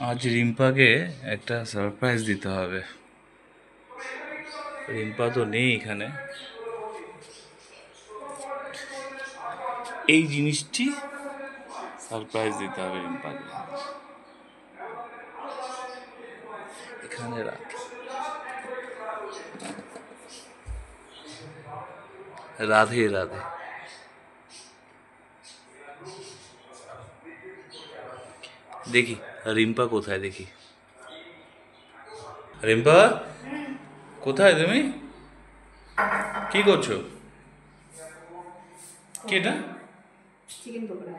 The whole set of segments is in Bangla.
আজ রিম্পাকে একটা সারপ্রাইজ দিতে হবে। রিম্পা তো নেই এখানে। এই জিনিসটি সারপ্রাইজ দিতে হবে রিম্পাকে। এখানে রাখ। রাধে রাধে। দেখি রিম্পা কোথায়, দেখি রিম্পা কোথায়, তুমি কি করছো? কি এটা? চিকেন পকোড়া।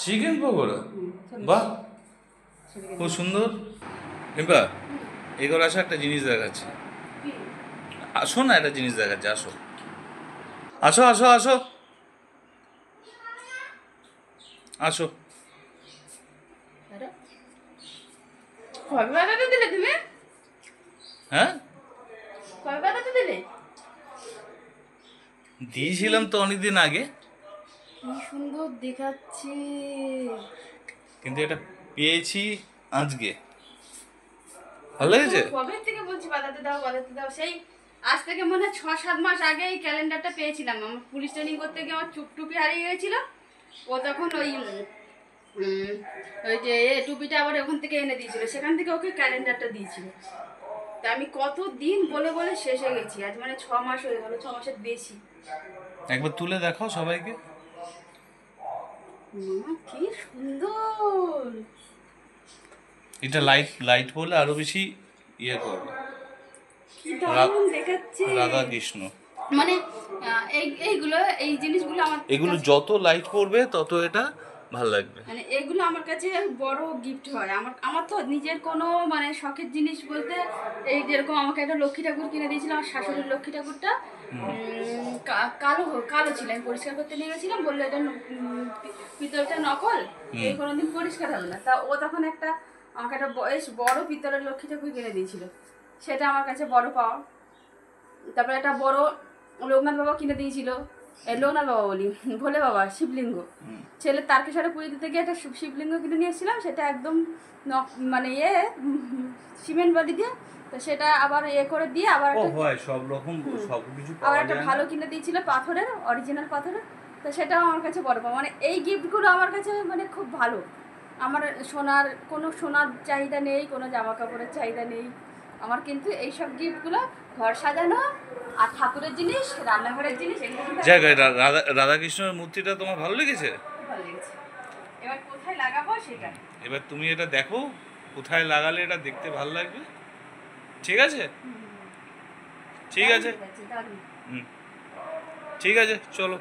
চিকেন পকোড়া? বাহ, খুব সুন্দর। রিম্পা এগুলো আসো, একটা জিনিস দেখাচ্ছি। আসো না, একটা জিনিস দেখাচ্ছি, আসো আসো আসো আসো আসো। কবে বানাতে দিলে তুমি? হ্যাঁ কবে বানাতে দিলে? দিয়েছিলাম তো অনেকদিন আগে, কি সুন্দর দেখাচ্ছে। কিন্তু এটা পেয়েছি আজকে। ভালো লেগেছে? কবে থেকে বলছি বানাতে দাও বানাতে দাও, সেই আজ থেকে মনে হয় 6-7 মাস আগে এই ক্যালেন্ডারটা পেয়েছিলাম। আমার পুলিশ ট্রেনিং করতে গিয়ে আমার টুপি হারিয়ে গেছিল। ও তখন ওই যে টুপিটা আবার ওখান থেকে এনে দিয়েছিল, সেখান থেকে ওকে ক্যালেন্ডারটা দিয়েছিল। তা আমি কত দিন বলে বলে শেষ হয়ে গেছি, আজ মানে 6 মাস হয়ে গেল, 6 মাসের বেশি। একবার তুলে দেখাও সবাইকে। কি সুন্দর। এটা লাইট লাইট বলে আরো বেশি ইয়ে করবে। কি দারুণ দেখাচ্ছে। রাধা কৃষ্ণ মানে এইগুলো এই জিনিসগুলো আমার এগুলো কাছে- যত লাইট পড়বে তত এটা ভালো লাগবে। মানে এগুলো আমার কাছে বড় গিফট হয়। আমার আমার তো নিজের কোনো মানে শখের জিনিস বলতে, এই যেরকম আমাকে একটা লক্ষ্মী ঠাকুর কিনে দিয়েছিল আমার শাশুড়ির লক্ষ্মী ঠাকুরটা। কালো কালো ছিল, আমি পরিষ্কার করতে নিয়ে গেছিলাম, বললো এটা পিতলটা নকল, এই কোনোদিন পরিষ্কার হবে না। তা ও তখন একটা আমাকে একটা বেশ বড় পিতলের লক্ষ্মী ঠাকুর কিনে দিয়েছিল, সেটা আমার কাছে বড় পাওয়া। তারপরে একটা বড় লোকনাথ বাবা কিনে দিয়েছিল, লোকনাথ বাবা বলি, ভোলে বাবা, শিবলিঙ্গ। ছেলের তারকেশ্বরে পুজো দিতে গিয়ে একটা শিবলিঙ্গ কিনে নিয়ে এসেছিলাম, সেটা একদম মানে সিমেন্ট বালি দিয়ে। তো সেটা আবার করে দিয়ে আবার হয় সব রকম সব কিছু আবার একটা ভালো কিনে দিয়েছিল পাথরের, অরিজিনাল পাথরের। তো সেটাও আমার কাছে বড় পাওয়া। মানে এই গিফটগুলো আমার কাছে মানে খুব ভালো। আমার সোনার চাহিদা নেই, কোনো জামা কাপড়ের চাহিদা নেই আমার, কিন্তু এইসব গিফটগুলো ঘর সাজানো আর ঠাকুরের জিনিস, রান্নাঘরের জিনিস, এগুলো রাধাকৃষ্ণের মূর্তিটা তোমার ভালো লেগেছে? ভালো লেগেছে। এবার কোথায় লাগাবো সেটা। এবার তুমি এটা দেখো কোথায় লাগালে এটা দেখতে ভালো লাগবে। ঠিক আছে, ঠিক আছে, দারুণ। ঠিক আছে, চলো।